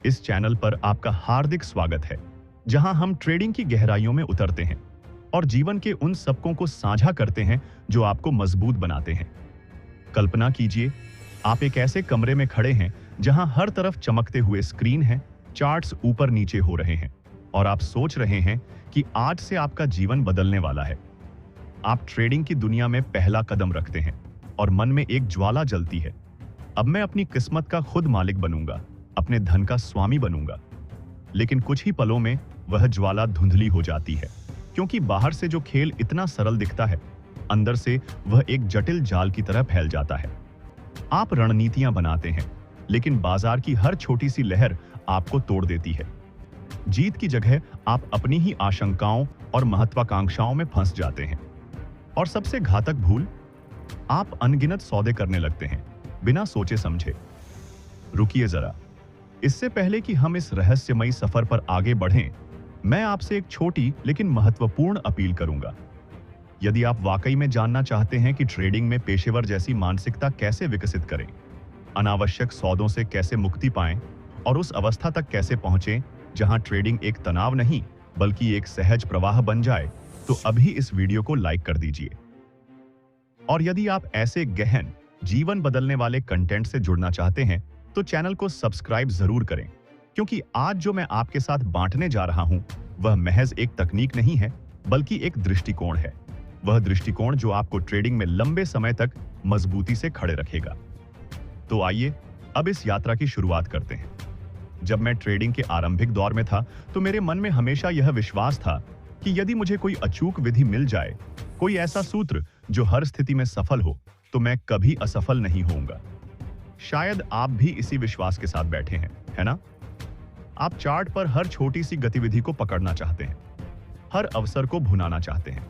इस चैनल पर आपका हार्दिक स्वागत है, जहां हम ट्रेडिंग की गहराइयों में उतरते हैं और जीवन के उन सबकों को साझा करते हैं जो आपको मजबूत बनाते हैं। कल्पना कीजिए, आप एक ऐसे कमरे में खड़े हैं जहां हर तरफ चमकते हुए स्क्रीन है, चार्ट्स ऊपर नीचे हो रहे हैं और आप सोच रहे हैं कि आज से आपका जीवन बदलने वाला है। आप ट्रेडिंग की दुनिया में पहला कदम रखते हैं और मन में एक ज्वाला जलती है। अब मैं अपनी किस्मत का खुद मालिक बनूंगा, अपने धन का स्वामी बनूंगा। लेकिन कुछ ही पलों में वह ज्वाला धुंधली हो जाती है, क्योंकि बाहर से जो खेल इतना सरल दिखता है, अंदर से वह एक जटिल जाल की तरह फैल जाता है। आप रणनीतियां बनाते हैं, लेकिन बाजार की हर छोटी सी लहर आपको तोड़ देती है। जीत की जगह आप अपनी ही आशंकाओं और महत्वाकांक्षाओं में फंस जाते हैं। और सबसे घातक भूल, आप अनगिनत सौदे करने लगते हैं, बिना सोचे समझे। रुकिए जरा, इससे पहले कि हम इस रहस्यमयी सफर पर आगे बढ़ें, मैं आपसे एक छोटी लेकिन महत्वपूर्ण अपील करूंगा। यदि आप वाकई में जानना चाहते हैं कि ट्रेडिंग में पेशेवर जैसी मानसिकता कैसे विकसित करें, अनावश्यक सौदों से कैसे मुक्ति पाएं और उस अवस्था तक कैसे पहुंचें जहां ट्रेडिंग एक तनाव नहीं बल्कि एक सहज प्रवाह बन जाए, तो अभी इस वीडियो को लाइक कर दीजिए। और यदि आप ऐसे गहन, जीवन बदलने वाले कंटेंट से जुड़ना चाहते हैं, तो चैनल को सब्सक्राइब जरूर करें, क्योंकि आज जो मैं आपके साथ बांटने जा रहा हूं, वह महज एक तकनीक नहीं है, बल्कि एक दृष्टिकोण है। वह दृष्टिकोण जो आपको ट्रेडिंग में लंबे समय तक मजबूती से खड़े रखेगा। तो आइए अब इस यात्रा की शुरुआत करते हैं। जब मैं ट्रेडिंग के आरंभिक दौर में था, तो मेरे मन में हमेशा यह विश्वास था कि यदि मुझे कोई अचूक विधि मिल जाए, कोई ऐसा सूत्र जो हर स्थिति में सफल हो, तो मैं कभी असफल नहीं होऊंगा। शायद आप भी इसी विश्वास के साथ बैठे हैं, है ना? आप चार्ट पर हर छोटी सी गतिविधि को पकड़ना चाहते हैं, हर अवसर को भुनाना चाहते हैं।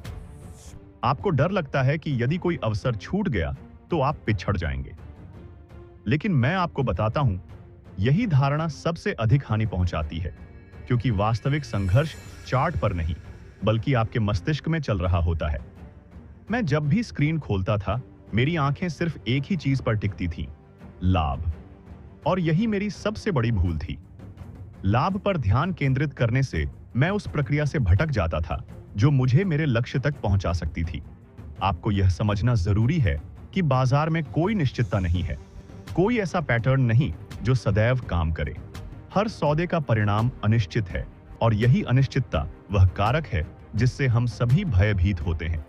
आपको डर लगता है कि यदि कोई अवसर छूट गया तो आप पिछड़ जाएंगे। लेकिन मैं आपको बताता हूं, यही धारणा सबसे अधिक हानि पहुंचाती है, क्योंकि वास्तविक संघर्ष चार्ट पर नहीं बल्कि आपके मस्तिष्क में चल रहा होता है। मैं जब भी स्क्रीन खोलता था, मेरी आंखें सिर्फ एक ही चीज पर टिकती थीं, लाभ। और यही मेरी सबसे बड़ी भूल थी। लाभ पर ध्यान केंद्रित करने से मैं उस प्रक्रिया से भटक जाता था जो मुझे मेरे लक्ष्य तक पहुंचा सकती थी। आपको यह समझना जरूरी है कि बाजार में कोई निश्चितता नहीं है, कोई ऐसा पैटर्न नहीं जो सदैव काम करे। हर सौदे का परिणाम अनिश्चित है, और यही अनिश्चितता वह कारक है जिससे हम सभी भयभीत होते हैं।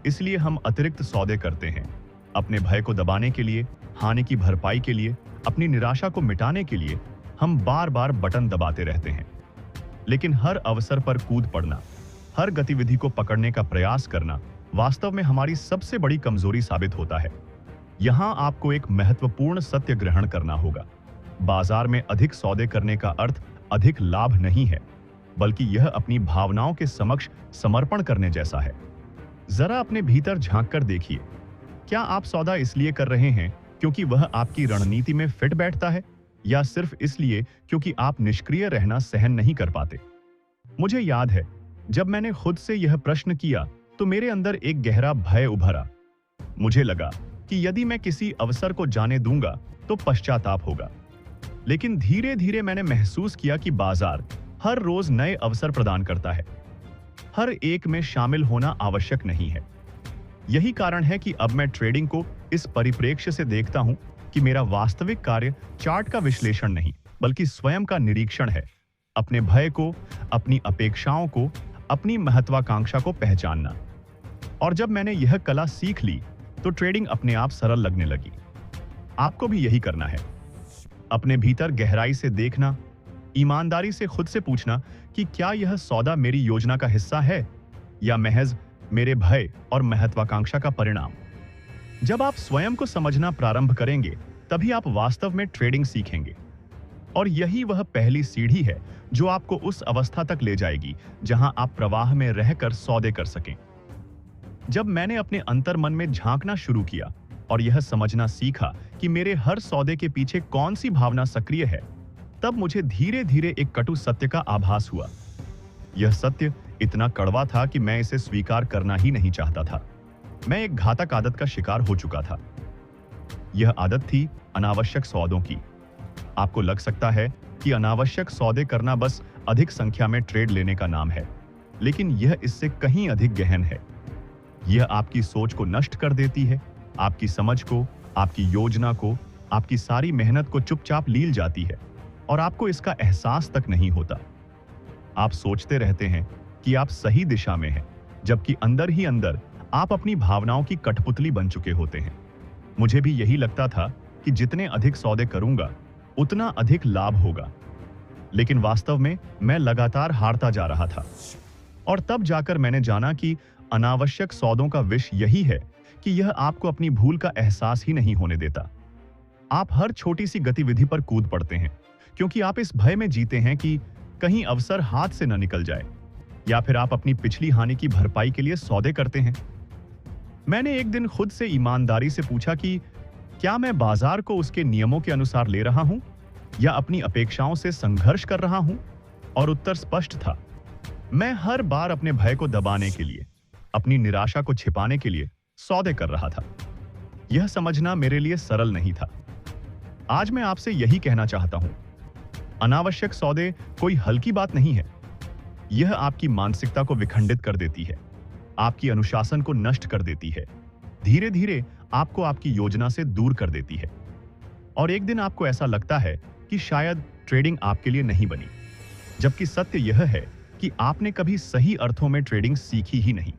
इसलिए हम अतिरिक्त सौदे करते हैं, अपने भय को दबाने के लिए, हानि की भरपाई के लिए, अपनी निराशा को मिटाने के लिए हम बार बार बटन दबाते रहते हैं। लेकिन हर अवसर पर कूद पड़ना, हर गतिविधि को पकड़ने का प्रयास करना वास्तव में हमारी सबसे बड़ी कमजोरी साबित होता है। यहां आपको एक महत्वपूर्ण सत्य ग्रहण करना होगा। बाजार में अधिक सौदे करने का अर्थ अधिक लाभ नहीं है, बल्कि यह अपनी भावनाओं के समक्ष समर्पण करने जैसा है। जरा अपने भीतर झांक कर देखिए, क्या आप सौदा इसलिए कर रहे हैं क्योंकि वह आपकी रणनीति में फिट बैठता है, या सिर्फ इसलिए क्योंकि आप निष्क्रिय रहना सहन नहीं कर पाते? मुझे याद है, जब मैंने खुद से यह प्रश्न किया तो मेरे अंदर एक गहरा भय उभरा। मुझे लगा कि यदि मैं किसी अवसर को जाने दूंगा तो पश्चाताप होगा। लेकिन धीरे धीरे मैंने महसूस किया कि बाजार हर रोज नए अवसर प्रदान करता है। हर एक में शामिल होना आवश्यक नहीं है। यही कारण है कि अब मैं ट्रेडिंग को इस परिप्रेक्ष्य से देखता हूं कि मेरा वास्तविक कार्य चार्ट का विश्लेषण नहीं बल्कि स्वयं का निरीक्षण है। अपने भय को, अपनी अपेक्षाओं को, अपनी महत्वाकांक्षा को पहचानना। और जब मैंने यह कला सीख ली तो ट्रेडिंग अपने आप सरल लगने लगी। आपको भी यही करना है। अपने भीतर गहराई से देखना, ईमानदारी से खुद से पूछना कि क्या यह सौदा मेरी योजना का हिस्सा है या महज मेरे भय और महत्वाकांक्षा का परिणाम। जब आप स्वयं को समझना प्रारंभ करेंगे, तभी आप वास्तव में ट्रेडिंग सीखेंगे। और यही वह पहली सीढ़ी है जो आपको उस अवस्था तक ले जाएगी जहां आप प्रवाह में रहकर सौदे कर सकें। जब मैंने अपने अंतर्मन में झांकना शुरू किया और यह समझना सीखा कि मेरे हर सौदे के पीछे कौन सी भावना सक्रिय है, तब मुझे धीरे धीरे एक कटु सत्य का आभास हुआ। यह सत्य इतना कड़वा था कि मैं इसे स्वीकार करना ही नहीं चाहता था। मैं एक घातक आदत का शिकार हो चुका था। यह आदत थी अनावश्यक सौदों की। आपको लग सकता है कि अनावश्यक सौदे करना बस अधिक संख्या में ट्रेड लेने का नाम है, लेकिन यह इससे कहीं अधिक गहन है। यह आपकी सोच को नष्ट कर देती है, आपकी समझ को, आपकी योजना को, आपकी सारी मेहनत को चुपचाप लील जाती है और आपको इसका एहसास तक नहीं होता। आप सोचते रहते हैं कि आप सही दिशा में हैं, जबकि अंदर ही अंदर आप अपनी भावनाओं की कठपुतली बन चुके होते हैं। मुझे भी यही लगता था कि जितने अधिक सौदे करूंगा, उतना अधिक लाभ होगा, लेकिन वास्तव में मैं लगातार हारता जा रहा था। और तब जाकर मैंने जाना कि अनावश्यक सौदों का विष यही है कि यह आपको अपनी भूल का एहसास ही नहीं होने देता। आप हर छोटी सी गतिविधि पर कूद पड़ते हैं, क्योंकि आप इस भय में जीते हैं कि कहीं अवसर हाथ से न निकल जाए, या फिर आप अपनी पिछली हानि की भरपाई के लिए सौदे करते हैं। मैंने एक दिन खुद से ईमानदारी से पूछा कि क्या मैं बाजार को उसके नियमों के अनुसार ले रहा हूं या अपनी अपेक्षाओं से संघर्ष कर रहा हूं? और उत्तर स्पष्ट था। मैं हर बार अपने भय को दबाने के लिए, अपनी निराशा को छिपाने के लिए सौदे कर रहा था। यह समझना मेरे लिए सरल नहीं था। आज मैं आपसे यही कहना चाहता हूं, अनावश्यक सौदे कोई हल्की बात नहीं है। यह आपकी मानसिकता को विखंडित कर देती है, आपकी अनुशासन को नष्ट कर देती है, धीरे धीरे आपको आपकी योजना से दूर कर देती है। और एक दिन आपको ऐसा लगता है कि शायद ट्रेडिंग आपके लिए नहीं बनी, जबकि सत्य यह है कि आपने कभी सही अर्थों में ट्रेडिंग सीखी ही नहीं।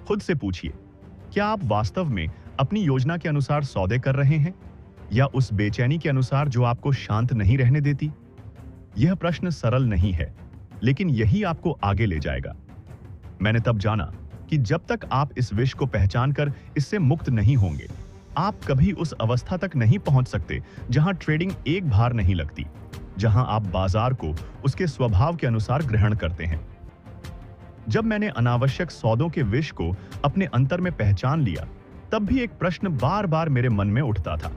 खुद से पूछिए, क्या आप वास्तव में अपनी योजना के अनुसार सौदे कर रहे हैं या उस बेचैनी के अनुसार जो आपको शांत नहीं रहने देती? यह प्रश्न सरल नहीं है, लेकिन यही आपको आगे ले जाएगा। मैंने तब जाना कि जब तक आप इस विष को पहचान कर इससे मुक्त नहीं होंगे, आप कभी उस अवस्था तक नहीं पहुंच सकते जहां ट्रेडिंग एक भार नहीं लगती, जहां आप बाजार को उसके स्वभाव के अनुसार ग्रहण करते हैं। जब मैंने अनावश्यक सौदों के विष को अपने अंतर में पहचान लिया, तब भी एक प्रश्न बार बार मेरे मन में उठता था।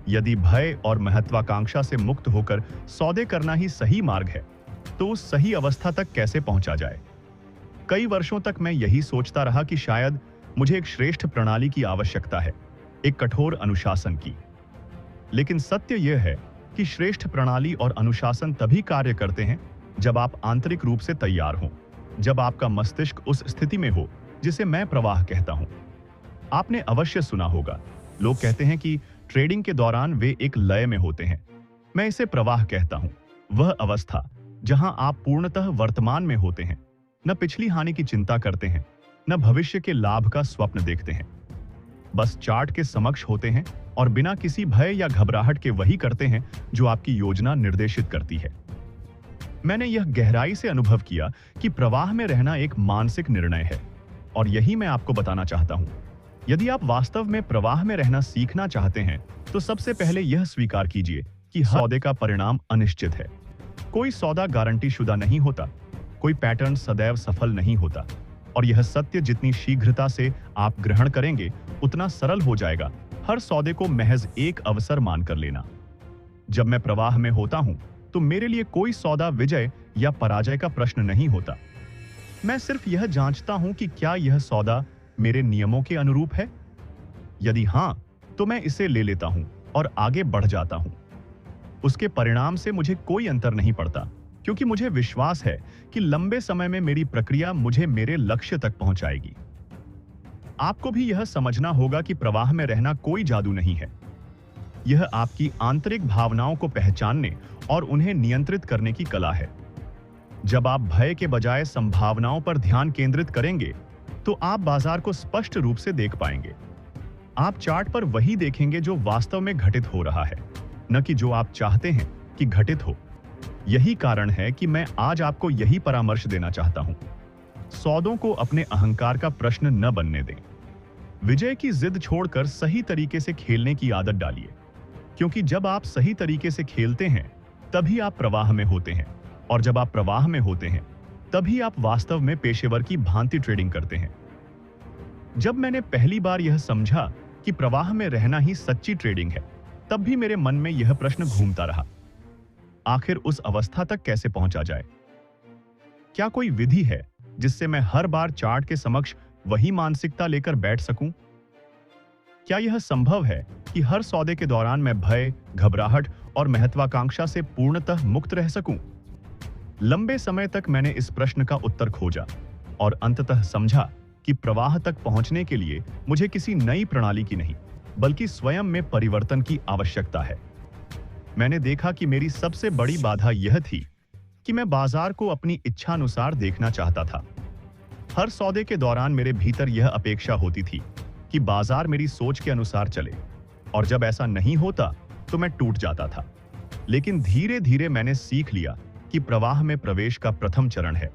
यदि भय और महत्वाकांक्षा से मुक्त होकर सौदे करना ही सही मार्ग है, तो उस सही अवस्था तक कैसे पहुंचा जाए? कई वर्षों तक मैं यही सोचता रहा कि शायद मुझे एक श्रेष्ठ प्रणाली की आवश्यकता है, एक कठोर अनुशासन की। लेकिन सत्य यह है कि श्रेष्ठ प्रणाली और अनुशासन तभी कार्य करते हैं जब आप आंतरिक रूप से तैयार हों, जब आपका मस्तिष्क उस स्थिति में हो जिसे मैं प्रवाह कहता हूं। आपने अवश्य सुना होगा, लोग कहते हैं कि ट्रेडिंग के दौरान वे एक लय में होते हैं। मैं इसे प्रवाह कहता हूं, वह अवस्था जहां आप पूर्णतः वर्तमान में होते हैं, न पिछली हानि की चिंता करते हैं, न भविष्य के लाभ का स्वप्न देखते हैं। बस चार्ट के समक्ष होते हैं और बिना किसी भय या घबराहट के वही करते हैं जो आपकी योजना निर्देशित करती है। मैंने यह गहराई से अनुभव किया कि प्रवाह में रहना एक मानसिक निर्णय है, और यही मैं आपको बताना चाहता हूं। यदि आप वास्तव में प्रवाह में रहना सीखना चाहते हैं, तो सबसे पहले यह स्वीकार कीजिए कि सौदे का परिणाम अनिश्चित है। कोई सौदा गारंटी शुदा नहीं होता, कोई पैटर्न सदैव सफल नहीं होता, और यह सत्य जितनी शीघ्रता से आप ग्रहण करेंगे, उतना सरल हो जाएगा हर सौदे को महज एक अवसर मानकर लेना। जब मैं प्रवाह में होता हूं, तो मेरे लिए कोई सौदा विजय या पराजय का प्रश्न नहीं होता। मैं सिर्फ यह जांचता हूं कि क्या यह सौदा मेरे नियमों के अनुरूप है। यदि हां, तो मैं इसे ले लेता हूं और आगे बढ़ जाता हूं। उसके परिणाम से मुझे कोई अंतर नहीं पड़ता, क्योंकि मुझे विश्वास है कि लंबे समय में मेरी प्रक्रिया मुझे मेरे लक्ष्य तक पहुंचाएगी। आपको भी यह समझना होगा कि प्रवाह में रहना कोई जादू नहीं है। यह आपकी आंतरिक भावनाओं को पहचानने और उन्हें नियंत्रित करने की कला है। जब आप भय के बजाय संभावनाओं पर ध्यान केंद्रित करेंगे, तो आप बाजार को स्पष्ट रूप से देख पाएंगे। आप चार्ट पर वही देखेंगे जो वास्तव में घटित हो रहा है, न कि जो आप चाहते हैं कि घटित हो। यही कारण है कि मैं आज आपको यही परामर्श देना चाहता हूं। सौदों को अपने अहंकार का प्रश्न न बनने दें। विजय की जिद छोड़कर सही तरीके से खेलने की आदत डालिए, क्योंकि जब आप सही तरीके से खेलते हैं, तभी आप प्रवाह में होते हैं, और जब आप प्रवाह में होते हैं, तभी आप वास्तव में पेशेवर की भांति ट्रेडिंग करते हैं। जब मैंने पहली बार यह समझा कि प्रवाह में रहना ही सच्ची ट्रेडिंग है, तब भी मेरे मन में यह प्रश्न घूमता रहा, आखिर उस अवस्था तक कैसे पहुंचा जाए? क्या कोई विधि है जिससे मैं हर बार चार्ट के समक्ष वही मानसिकता लेकर बैठ सकूं? क्या यह संभव है कि हर सौदे के दौरान मैं भय, घबराहट और महत्वाकांक्षा से पूर्णतः मुक्त रह सकूं? लंबे समय तक मैंने इस प्रश्न का उत्तर खोजा और अंततः समझा कि प्रवाह तक पहुंचने के लिए मुझे किसी नई प्रणाली की नहीं, बल्कि स्वयं में परिवर्तन की आवश्यकता है। मैंने देखा कि मेरी सबसे बड़ी बाधा यह थी कि मैं बाजार को अपनी इच्छानुसार देखना चाहता था। हर सौदे के दौरान मेरे भीतर यह अपेक्षा होती थी कि बाजार मेरी सोच के अनुसार चले, और जब ऐसा नहीं होता तो मैं टूट जाता था। लेकिन धीरे धीरे मैंने सीख लिया कि प्रवाह में प्रवेश का प्रथम चरण है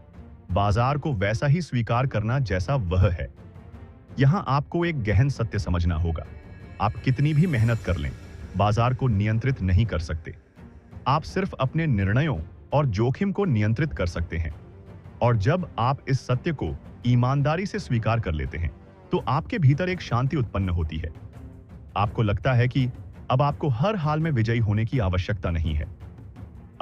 बाजार को वैसा ही स्वीकार करना जैसा वह है। यहां आपको एक गहन सत्य समझना होगा। आप कितनी भी मेहनत कर लें, बाजार को नियंत्रित नहीं कर सकते। आप सिर्फ अपने निर्णयों और जोखिम को नियंत्रित कर सकते हैं। और जब आप इस सत्य को ईमानदारी से स्वीकार कर लेते हैं, तो आपके भीतर एक शांति उत्पन्न होती है। आपको लगता है कि अब आपको हर हाल में विजयी होने की आवश्यकता नहीं है।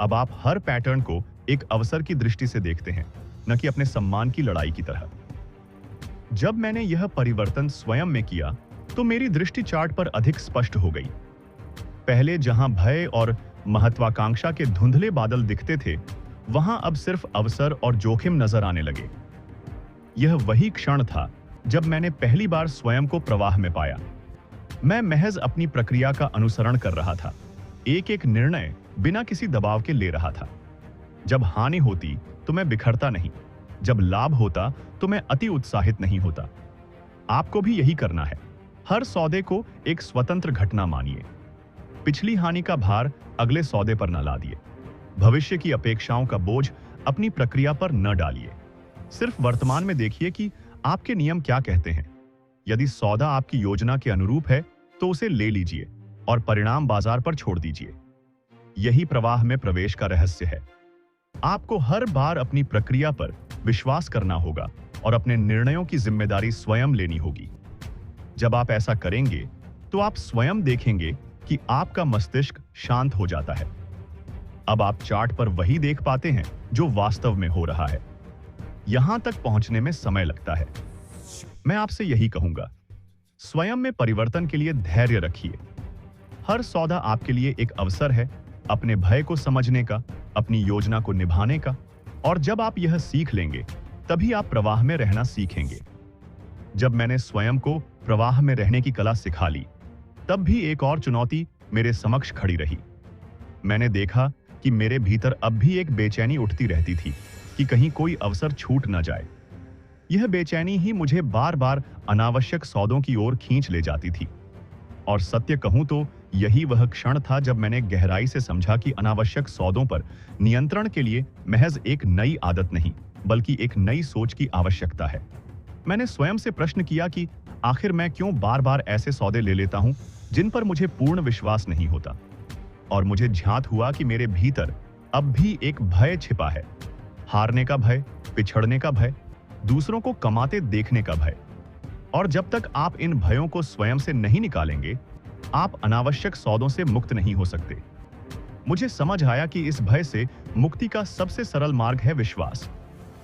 अब आप हर पैटर्न को एक अवसर की दृष्टि से देखते हैं, न कि अपने सम्मान की लड़ाई की तरह। जब मैंने यह परिवर्तन स्वयं में किया, तो मेरी दृष्टि चार्ट पर अधिक स्पष्ट हो गई। पहले जहां भय और महत्वाकांक्षा के धुंधले बादल दिखते थे, वहां अब सिर्फ अवसर और जोखिम नजर आने लगे। यह वही क्षण था जब मैंने पहली बार स्वयं को प्रवाह में पाया। मैं महज अपनी प्रक्रिया का अनुसरण कर रहा था, एक एक निर्णय बिना किसी दबाव के ले रहा था। जब हानि होती तो मैं बिखरता नहीं, जब लाभ होता तो मैं अति उत्साहित नहीं होता। आपको भी यही करना है। हर सौदे को एक स्वतंत्र घटना मानिए। पिछली हानि का भार अगले सौदे पर न लादिए। भविष्य की अपेक्षाओं का बोझ अपनी प्रक्रिया पर न डालिए। सिर्फ वर्तमान में देखिए कि आपके नियम क्या कहते हैं। यदि सौदा आपकी योजना के अनुरूप है तो उसे ले लीजिए और परिणाम बाजार पर छोड़ दीजिए। यही प्रवाह में प्रवेश का रहस्य है। आपको हर बार अपनी प्रक्रिया पर विश्वास करना होगा और अपने निर्णयों की जिम्मेदारी स्वयं लेनी होगी। जब आप ऐसा करेंगे तो आप स्वयं देखेंगे कि आपका मस्तिष्क शांत हो जाता है। अब आप चार्ट पर वही देख पाते हैं जो वास्तव में हो रहा है। यहां तक पहुंचने में समय लगता है। मैं आपसे यही कहूंगा, स्वयं में परिवर्तन के लिए धैर्य रखिए। हर सौदा आपके लिए एक अवसर है अपने भय को समझने का, अपनी योजना को निभाने का। और जब आप यह सीख लेंगे, तभी आप प्रवाह में रहना सीखेंगे। जब मैंने स्वयं को प्रवाह में रहने की कला सिखा ली, तब भी एक और चुनौती मेरे समक्ष खड़ी रही। मैंने देखा कि मेरे भीतर अब भी एक बेचैनी उठती रहती थी कि कहीं कोई अवसर छूट न जाए। यह बेचैनी ही मुझे बार बार अनावश्यक सौदों की ओर खींच ले जाती थी। और सत्य कहूं तो यही वह क्षण था जब मैंने गहराई से समझा कि अनावश्यक सौदों पर नियंत्रण के लिए महज एक नई आदत नहीं, बल्कि एक नई सोच की आवश्यकता है। मैंने स्वयं से प्रश्न किया कि आखिर मैं क्यों बार बार ऐसे सौदे ले लेता हूं जिन पर मुझे पूर्ण विश्वास नहीं होता। और मुझे ज्ञात हुआ कि मेरे भीतर अब भी एक भय छिपा है। हारने का भय, पिछड़ने का भय, दूसरों को कमाते देखने का भय। और जब तक आप इन भयों को स्वयं से नहीं निकालेंगे, आप अनावश्यक सौदों से मुक्त नहीं हो सकते। मुझे समझ आया कि इस भय से मुक्ति का सबसे सरल मार्ग है विश्वास।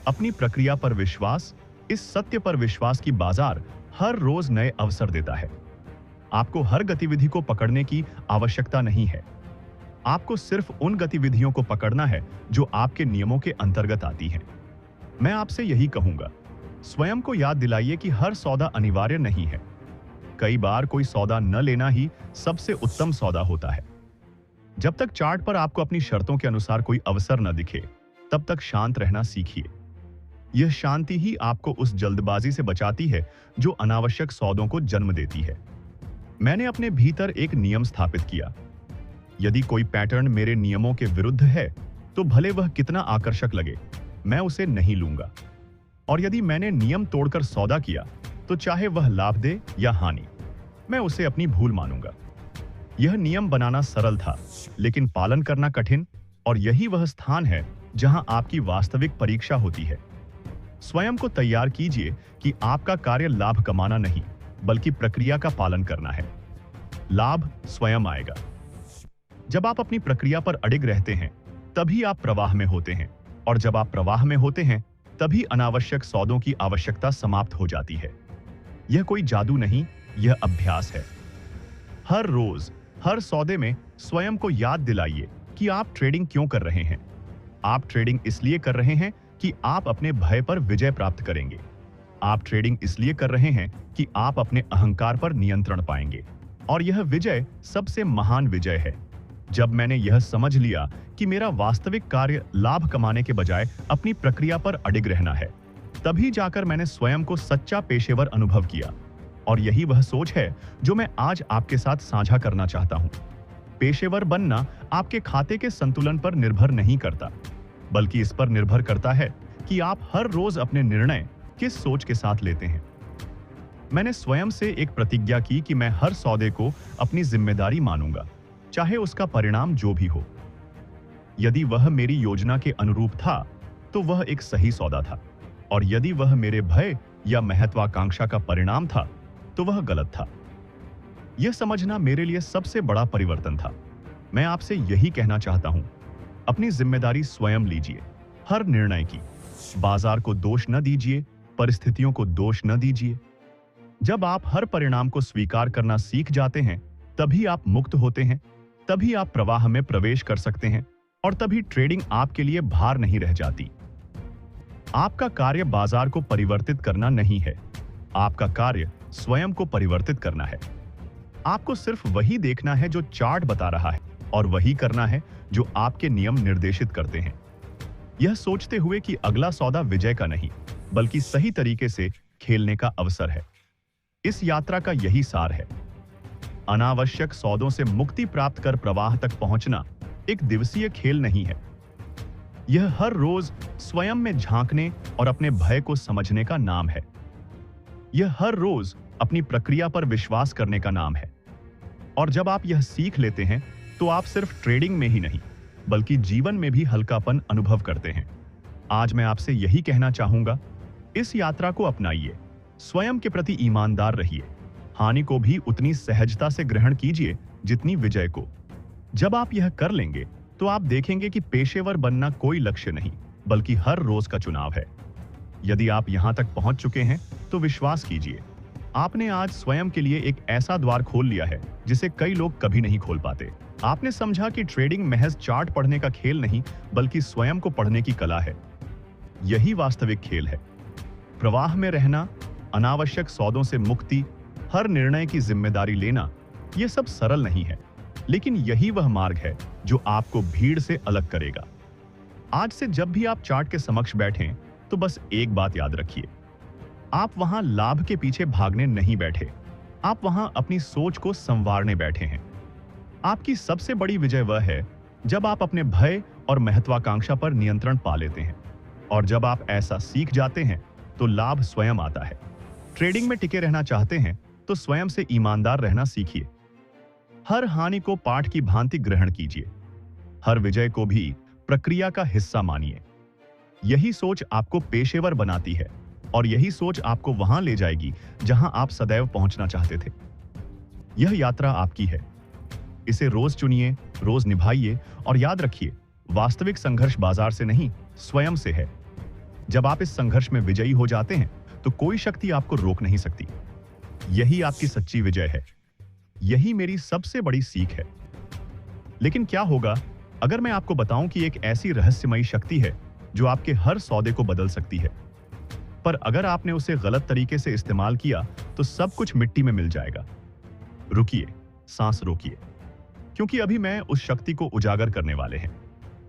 अपनी प्रक्रिया पर विश्वास, इस सत्य पर विश्वास कि बाजार हर रोज नए अवसर देता है। आपको हर गतिविधि को पकड़ने की आवश्यकता नहीं है। आपको सिर्फ उन गतिविधियों को पकड़ना है जो आपके नियमों के अंतर्गत आती हैं। मैं आपसे यही कहूंगा, स्वयं को याद दिलाइए कि हर सौदा अनिवार्य नहीं है। कई बार कोई सौदा न लेना ही सबसे उत्तम सौदा होता है। जब तक चार्ट पर आपको अपनी शर्तों के अनुसार कोई अवसर न दिखे, तब तक शांत रहना सीखिए। यह शांति ही आपको उस जल्दबाजी से बचाती है जो अनावश्यक सौदों को जन्म देती है। मैंने अपने भीतर एक नियम स्थापित किया। यदि कोई पैटर्न मेरे नियमों के विरुद्ध है, तो भले वह कितना आकर्षक लगे, मैं उसे नहीं लूंगा। और यदि मैंने नियम तोड़कर सौदा किया, तो चाहे वह लाभ दे या हानि, मैं उसे अपनी भूल मानूंगा। यह नियम बनाना सरल था, लेकिन पालन करना कठिन, और यही वह स्थान है जहां आपकी वास्तविक परीक्षा होती है। स्वयं को तैयार कीजिए कि आपका कार्य लाभ कमाना नहीं, बल्कि प्रक्रिया का पालन करना है। लाभ स्वयं आएगा। जब आप अपनी प्रक्रिया पर अडिग रहते हैं, तभी आप प्रवाह में होते हैं, और जब आप प्रवाह में होते हैं, तभी अनावश्यक सौदों की आवश्यकता समाप्त हो जाती है। यह कोई जादू नहीं, यह अभ्यास है। हर रोज, हर सौदे में स्वयं को याद दिलाइए कि आप ट्रेडिंग क्यों कर रहे हैं। आप ट्रेडिंग इसलिए कर रहे हैं कि आप अपने भय पर विजय प्राप्त करेंगे। आप ट्रेडिंग इसलिए कर रहे हैं कि आप अपने अहंकार पर नियंत्रण पाएंगे। और यह विजय सबसे महान विजय है। जब मैंने यह समझ लिया कि मेरा वास्तविक कार्य लाभ कमाने के बजाय अपनी प्रक्रिया पर अडिग रहना है, तभी जाकर मैंने स्वयं को सच्चा पेशेवर अनुभव किया। और यही वह सोच है जो मैं आज आपके साथ साझा करना चाहता हूं। पेशेवर बनना आपके खाते के संतुलन पर निर्भर नहीं करता, बल्कि इस पर निर्भर करता है कि आप हर रोज अपने निर्णय किस सोच के साथ लेते हैं। मैंने स्वयं से एक प्रतिज्ञा की कि मैं हर सौदे को अपनी जिम्मेदारी मानूंगा, चाहे उसका परिणाम जो भी हो। यदि वह मेरी योजना के अनुरूप था, तो वह एक सही सौदा था, और यदि वह मेरे भय या महत्वाकांक्षा का परिणाम था, तो वह गलत था। यह समझना मेरे लिए सबसे बड़ा परिवर्तन था। मैं आपसे यही कहना चाहता हूं, अपनी जिम्मेदारी स्वयं लीजिए, हर निर्णय की। बाजार को दोष न दीजिए, परिस्थितियों को दोष न दीजिए। जब आप हर परिणाम को स्वीकार करना सीख जाते हैं, तभी आप मुक्त होते हैं, तभी आप प्रवाह में प्रवेश कर सकते हैं, और तभी ट्रेडिंग आपके लिए भार नहीं रह जाती। आपका कार्य बाजार को परिवर्तित करना नहीं है, आपका कार्य स्वयं को परिवर्तित करना है। आपको सिर्फ वही देखना है जो चार्ट बता रहा है, और वही करना है जो आपके नियम निर्देशित करते हैं। यह सोचते हुए कि अगला सौदा विजय का नहीं, बल्कि सही तरीके से खेलने का अवसर है। इस यात्रा का यही सार है। अनावश्यक सौदों से मुक्ति प्राप्त कर प्रवाह तक पहुंचना एक दिवसीय खेल नहीं है। यह हर रोज स्वयं में झांकने और अपने भय को समझने का नाम है। यह हर रोज अपनी प्रक्रिया पर विश्वास करने का नाम है। और जब आप यह सीख लेते हैं, तो आप सिर्फ ट्रेडिंग में ही नहीं, बल्कि जीवन में भी हल्कापन अनुभव करते हैं। आज मैं आपसे यही कहना चाहूंगा, इस यात्रा को अपनाइए, स्वयं के प्रति ईमानदार रहिए, हानि को भी उतनी सहजता से ग्रहण कीजिए जितनी विजय को। जब आप यह कर लेंगे, तो आप देखेंगे कि पेशेवर बनना कोई लक्ष्य नहीं, बल्कि हर रोज का चुनाव है। यदि आप यहां तक पहुंच चुके हैं, तो विश्वास कीजिए, आपने आज स्वयं के लिए एक ऐसा द्वार खोल लिया है जिसे कई लोग कभी नहीं खोल पाते। आपने समझा कि ट्रेडिंग महज चार्ट पढ़ने का खेल नहीं, बल्कि स्वयं को पढ़ने की कला है। यही वास्तविक खेल है। प्रवाह में रहना, अनावश्यक सौदों से मुक्ति, हर निर्णय की जिम्मेदारी लेना, यह सब सरल नहीं है, लेकिन यही वह मार्ग है जो आपको भीड़ से अलग करेगा। आज से जब भी आप चार्ट के समक्ष बैठें, तो बस एक बात याद रखिए, आप वहां लाभ के पीछे भागने नहीं बैठे, आप वहां अपनी सोच को संवारने बैठे हैं। आपकी सबसे बड़ी विजय वह है जब आप अपने भय और महत्वाकांक्षा पर नियंत्रण पा लेते हैं, और जब आप ऐसा सीख जाते हैं, तो लाभ स्वयं आता है। ट्रेडिंग में टिके रहना चाहते हैं, तो स्वयं से ईमानदार रहना सीखिए। हर हानि को पाठ की भांति ग्रहण कीजिए, हर विजय को भी प्रक्रिया का हिस्सा मानिए। यही सोच आपको पेशेवर बनाती है, और यही सोच आपको वहां ले जाएगी जहां आप सदैव पहुंचना चाहते थे। यह यात्रा आपकी है। इसे रोज चुनिए, रोज निभाइए, और याद रखिए, वास्तविक संघर्ष बाजार से नहीं, स्वयं से है। जब आप इस संघर्ष में विजयी हो जाते हैं, तो कोई शक्ति आपको रोक नहीं सकती। यही आपकी सच्ची विजय है। यही मेरी सबसे बड़ी सीख है। लेकिन क्या होगा अगर मैं आपको बताऊं कि एक ऐसी रहस्यमयी शक्ति है जो आपके हर सौदे को बदल सकती है, पर अगर आपने उसे गलत तरीके से इस्तेमाल किया, तो सब कुछ मिट्टी में मिल जाएगा। रुकिए, सांस रोकिए, क्योंकि अभी मैं उस शक्ति को उजागर करने वाले हैं।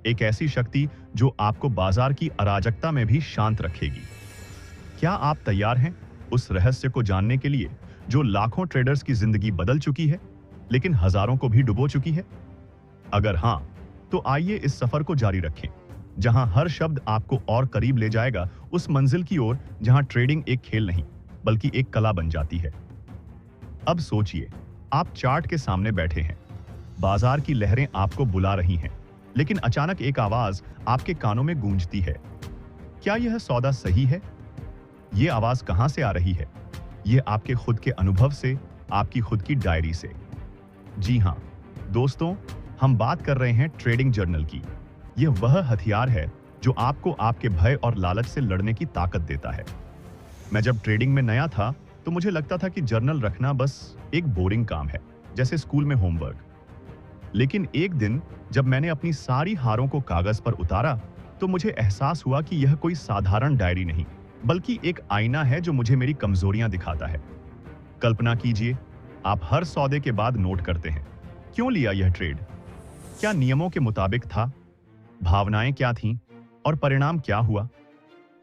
एक ऐसी शक्ति जो आपको बाजार की अराजकता में भी शांत रखेगी। क्या आप तैयार हैं उस रहस्य को जानने के लिए जो लाखों ट्रेडर्स की जिंदगी बदल चुकी है, लेकिन हजारों को भी डुबो चुकी है? अगर हां, तो आइए इस सफर को जारी रखें, जहां हर शब्द आपको और करीब ले जाएगा उस मंजिल की ओर जहां ट्रेडिंग एक खेल नहीं, बल्कि एक कला बन जाती है। अब सोचिए, आप चार्ट के सामने बैठे हैं, बाजार की लहरें आपको बुला रही हैं, लेकिन अचानक एक आवाज आपके कानों में गूंजती है। क्या यह सौदा सही है? यह आवाज कहां से आ रही है? यह आपके खुद के अनुभव से, आपकी खुद की डायरी से। जी हां दोस्तों, हम बात कर रहे हैं ट्रेडिंग जर्नल की। यह वह हथियार है जो आपको आपके भय और लालच से लड़ने की ताकत देता है। मैं जब ट्रेडिंग में नया था, तो मुझे लगता था कि जर्नल रखना बस एक बोरिंग काम है, जैसे स्कूल में होमवर्क। लेकिन एक दिन जब मैंने अपनी सारी हारों को कागज पर उतारा तो मुझे एहसास हुआ कि यह कोई साधारण डायरी नहीं, बल्कि एक आईना है जो मुझे मेरी कमजोरियां दिखाता है। कल्पना कीजिए, आप हर सौदे के बाद नोट करते हैं, क्यों लिया यह ट्रेड? क्या नियमों के मुताबिक था? भावनाएं क्या थीं? और परिणाम क्या हुआ?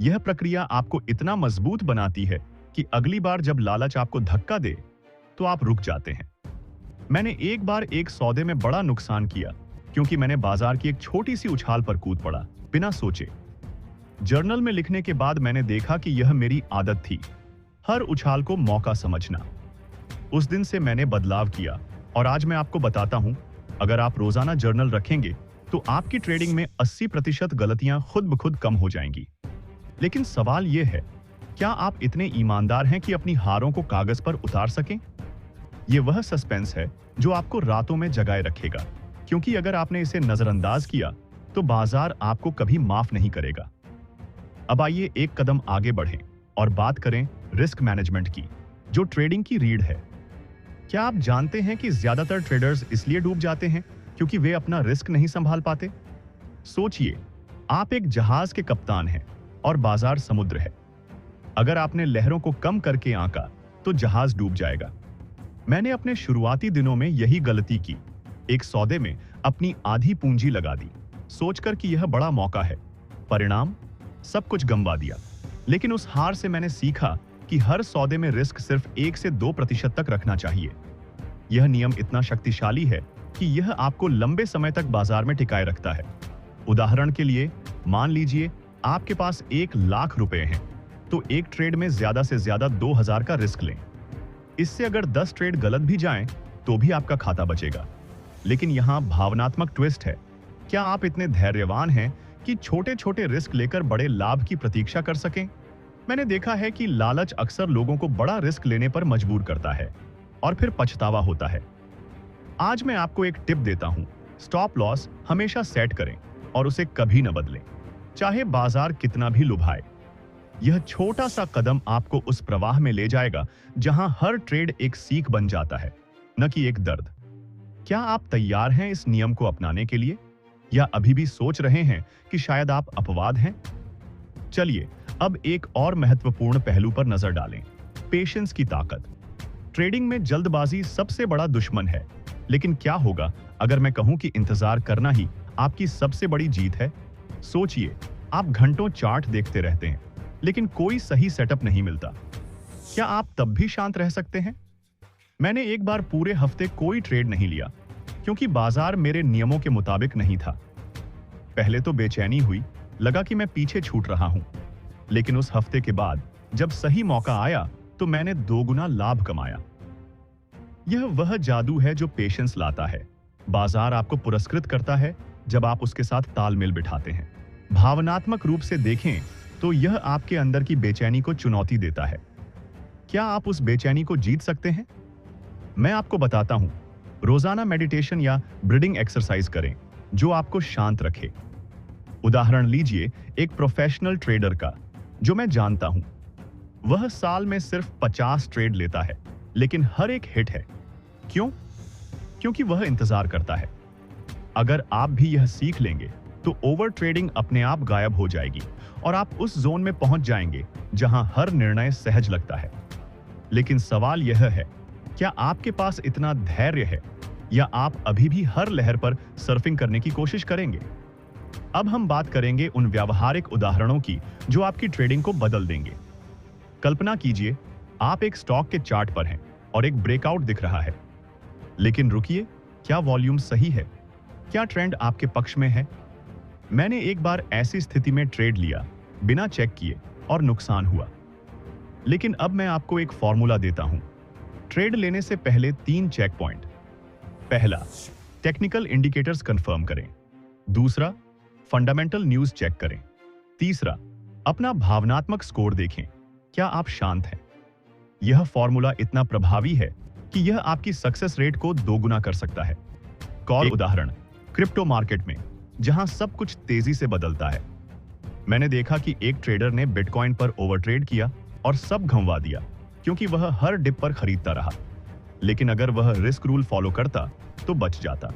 यह प्रक्रिया आपको इतना मजबूत बनाती है कि अगली बार जब लालच आपको धक्का दे तो आप रुक जाते हैं। मैंने एक बार एक सौदे में बड़ा नुकसान किया क्योंकि मैंने बाजार की एक छोटी सी उछाल पर कूद पड़ा, बिना सोचे। जर्नल में लिखने के बाद मैंने देखा कि यह मेरी आदत थी, हर उछाल को मौका समझना। उस दिन से मैंने बदलाव किया और आज मैं आपको बताता हूं, अगर आप रोजाना जर्नल रखेंगे तो आपकी ट्रेडिंग में 80% गलतियां खुद ब खुद कम हो जाएंगी। लेकिन सवाल यह है, क्या आप इतने ईमानदार हैं कि अपनी हारों को कागज पर उतार सकें? यह वह सस्पेंस है जो आपको रातों में जगाए रखेगा, क्योंकि अगर आपने इसे नजरअंदाज किया तो बाजार आपको कभी माफ नहीं करेगा। अब आइए एक कदम आगे बढ़ें और बात करें रिस्क मैनेजमेंट की, जो ट्रेडिंग की रीढ़ है। क्या आप जानते हैं कि ज्यादातर ट्रेडर्स इसलिए डूब जाते हैं क्योंकि वे अपना रिस्क नहीं संभाल पाते? सोचिए, आप एक जहाज के कप्तान हैं और बाजार समुद्र है। अगर आपने लहरों को कम करके आंका तो जहाज डूब जाएगा। मैंने अपने शुरुआती दिनों में यही गलती की। एक सौदे में अपनी आधी पूंजी लगा दी, सोचकर कि यह बड़ा मौका है। परिणाम, सब कुछ गंवा दिया। लेकिन उस हार से मैंने सीखा कि हर सौदे में रिस्क सिर्फ 1 से 2% तक रखना चाहिए। यह नियम इतना शक्तिशाली है कि यह आपको लंबे समय तक बाजार में टिकाए रखता है। उदाहरण के लिए, मान लीजिए आपके पास 1 लाख रुपए हैं, तो एक ट्रेड में ज्यादा से ज्यादा 2000 का रिस्क लें। इससे अगर 10 ट्रेड गलत भी जाएं, तो भी आपका खाता बचेगा। लेकिन यहां भावनात्मक ट्विस्ट है। क्या आप इतने धैर्यवान हैं कि छोटे छोटे रिस्क लेकर बड़े लाभ की प्रतीक्षा कर सकें? मैंने देखा है कि लालच अक्सर लोगों को बड़ा रिस्क लेने पर मजबूर करता है और फिर पछतावा होता है। आज मैं आपको एक टिप देता हूं, स्टॉप लॉस हमेशा सेट करें और उसे कभी न बदलें, चाहे बाजार कितना भी लुभाए। यह छोटा सा कदम आपको उस प्रवाह में ले जाएगा जहां हर ट्रेड एक सीख बन जाता है, न कि एक दर्द। क्या आप तैयार हैं इस नियम को अपनाने के लिए, या अभी भी सोच रहे हैं कि शायद आप अपवाद हैं? चलिए अब एक और महत्वपूर्ण पहलू पर नजर डालें, पेशेंस की ताकत। ट्रेडिंग में जल्दबाजी सबसे बड़ा दुश्मन है, लेकिन क्या होगा अगर मैं कहूं कि इंतजार करना ही आपकी सबसे बड़ी जीत है? सोचिए, आप घंटों चार्ट देखते रहते हैं, लेकिन कोई सही सेटअप नहीं मिलता। क्या आप तब भी शांत रह सकते हैं? मैंने एक बार पूरे हफ्ते कोई ट्रेड नहीं लिया क्योंकि बाजार मेरे नियमों के मुताबिक नहीं था। पहले तो बेचैनी हुई, लगा कि मैं पीछे छूट रहा हूं। लेकिन उस हफ्ते के बाद जब सही मौका आया तो मैंने 2 गुना लाभ कमाया। यह वह जादू है जो पेशेंस लाता है। बाजार आपको पुरस्कृत करता है जब आप उसके साथ तालमेल बिठाते हैं। भावनात्मक रूप से देखें तो यह आपके अंदर की बेचैनी को चुनौती देता है। क्या आप उस बेचैनी को जीत सकते हैं? मैं आपको बताता हूं, रोजाना मेडिटेशन या ब्रीदिंग एक्सरसाइज करें जो आपको शांत रखे। उदाहरण लीजिए एक प्रोफेशनल ट्रेडर का, जो मैं जानता हूं। वह साल में सिर्फ 50 ट्रेड लेता है, लेकिन हर एक हिट है। क्यों? क्योंकि वह इंतजार करता है। अगर आप भी यह सीख लेंगे तो ओवर ट्रेडिंग अपने आप गायब हो जाएगी और आप उस जोन में पहुंच जाएंगे जहां हर निर्णय सहज लगता है। लेकिन सवाल यह है, क्या आपके पास इतना धैर्य है, या आप अभी भी हर लहर पर सर्फिंग करने की कोशिश करेंगे? अब हम बात करेंगे उन व्यावहारिक उदाहरणों की जो आपकी ट्रेडिंग को बदल देंगे। कल्पना कीजिए, आप एक स्टॉक के चार्ट पर हैं और एक ब्रेकआउट दिख रहा है। लेकिन रुकिए, क्या वॉल्यूम सही है? क्या ट्रेंड आपके पक्ष में है? मैंने एक बार ऐसी स्थिति में ट्रेड लिया, बिना चेक किए, और नुकसान हुआ। लेकिन अब मैं आपको एक फॉर्मूला देता हूं। ट्रेड लेने से पहले 3 चेक पॉइंट। पहला, टेक्निकल इंडिकेटर्स कंफर्म करें। दूसरा, फंडामेंटल न्यूज चेक करें। तीसरा, अपना भावनात्मक स्कोर देखें, क्या आप शांत हैं? यह फॉर्मूला इतना प्रभावी है कि यह आपकी सक्सेस रेट को 2 गुना कर सकता है। कॉल उदाहरण, क्रिप्टो मार्केट में जहां सब कुछ तेजी से बदलता है। मैंने देखा कि एक ट्रेडर ने बिटकॉइन पर ओवरट्रेड किया और सब घंवा दिया क्योंकि वह हर डिप पर खरीदता रहा। लेकिन अगर वह रिस्क रूल फॉलो करता तो बच जाता।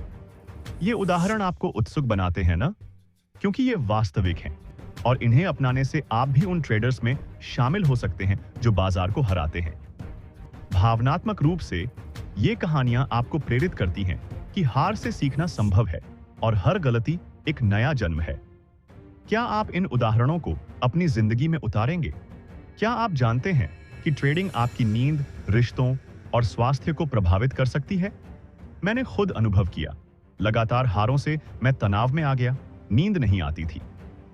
ये उदाहरण आपको उत्सुक बनाते हैं ना? क्योंकि ये वास्तविक हैं और इन्हें अपनाने से आप भी उन ट्रेडर्स में शामिल हो सकते हैं जो बाजार को हराते हैं। भावनात्मक रूप से ये कहानियां आपको प्रेरित करती हैं कि हार से सीखना संभव है और हर गलती एक नया जन्म है। क्या आप इन उदाहरणों को अपनी जिंदगी में उतारेंगे? क्या आप जानते हैं कि ट्रेडिंग आपकी नींद, रिश्तों और स्वास्थ्य को प्रभावित कर सकती है? मैंने खुद अनुभव किया। लगातार हारों से मैं तनाव में आ गया, नींद नहीं आती थी।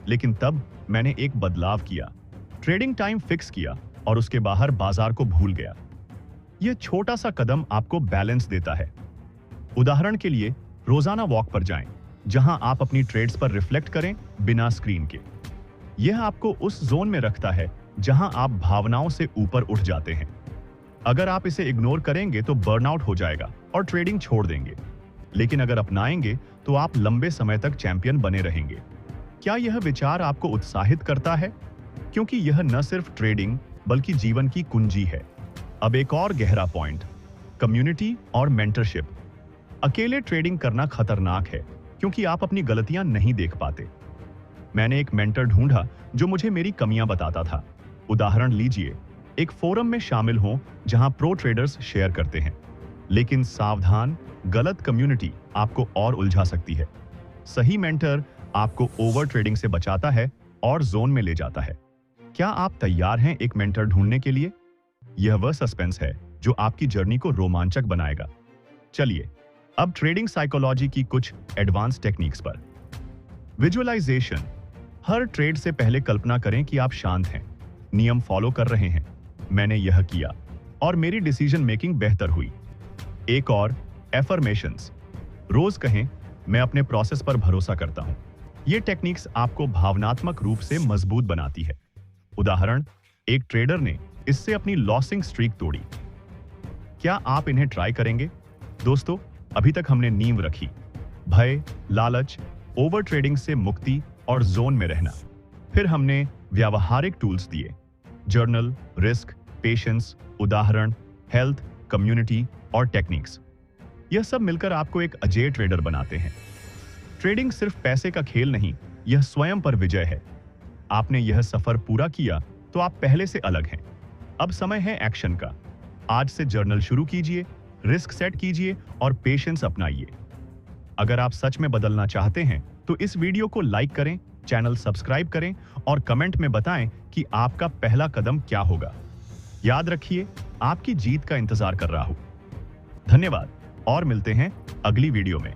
लेकिन तब मैंने एक बदलाव किया, ट्रेडिंग टाइम फिक्स किया और उसके बाहर बाजार को भूल गया। यह छोटा सा कदम आपको बैलेंस देता है। उदाहरण के लिए, रोजाना वॉक पर जाएं, जहां आप अपनी ट्रेड्स पर रिफ्लेक्ट करें बिना स्क्रीन के। यह आपको उस जोन में रखता है जहां आप भावनाओं से ऊपर उठ जाते हैं। अगर आप इसे इग्नोर करेंगे तो बर्नआउट हो जाएगा और ट्रेडिंग छोड़ देंगे। लेकिन अगर अपनाएंगे तो आप लंबे समय तक चैंपियन बने रहेंगे। क्या यह विचार आपको उत्साहित करता है? क्योंकि यह न सिर्फ ट्रेडिंग बल्कि जीवन की कुंजी है। अब एक और गहरा पॉइंट, कम्युनिटी और मेंटरशिप। अकेले ट्रेडिंग करना खतरनाक है क्योंकि आप अपनी गलतियां नहीं देख पाते। मैंने एक मेंटर ढूंढा जो मुझे मेरी कमियां बताता था। उदाहरण लीजिए, एक फोरम में शामिल हों जहां प्रो ट्रेडर्स शेयर करते हैं। लेकिन सावधान, गलत कम्युनिटी आपको और उलझा सकती है। सही मेंटर आपको ओवर ट्रेडिंग से बचाता है और जोन में ले जाता है। क्या आप तैयार हैं एक मेंटर ढूंढने के लिए? यह वह सस्पेंस है जो आपकी जर्नी को रोमांचक बनाएगा। चलिए अब ट्रेडिंग साइकोलॉजी की कुछ एडवांस टेक्निक्स पर। विजुअलाइजेशन। हर ट्रेड से पहले कल्पना करें कि आप शांत हैं, नियम फॉलो कर रहे हैं। मैंने यह किया और मेरी डिसीजन मेकिंग बेहतर हुई। एक और, एफर्मेशंस। रोज कहें, मैं अपने प्रोसेस पर भरोसा करता हूं। ये टेक्निक्स आपको भावनात्मक रूप से मजबूत बनाती है। उदाहरण, एक ट्रेडर ने इससे अपनी लॉसिंग स्ट्रीक तोड़ी। क्या आप इन्हें ट्राई करेंगे? दोस्तों, अभी तक हमने नींव रखी, भय, लालच, ओवर ट्रेडिंग से मुक्ति और जोन में रहना। फिर हमने व्यावहारिक टूल्स दिए, जर्नल, रिस्क, पेशेंस, उदाहरण, हेल्थ, कम्युनिटी और टेक्निक्स। यह सब मिलकर आपको एक अजेय ट्रेडर बनाते हैं। ट्रेडिंग सिर्फ पैसे का खेल नहीं, यह स्वयं पर विजय है। आपने यह सफर पूरा किया तो आप पहले से अलग हैं। अब समय है एक्शन का। आज से जर्नल शुरू कीजिए, रिस्क सेट कीजिए और पेशेंस अपनाइए। अगर आप सच में बदलना चाहते हैं तो इस वीडियो को लाइक करें, चैनल सब्सक्राइब करें और कमेंट में बताएं कि आपका पहला कदम क्या होगा। याद रखिए, आपकी जीत का इंतजार कर रहा हूं। धन्यवाद और मिलते हैं अगली वीडियो में।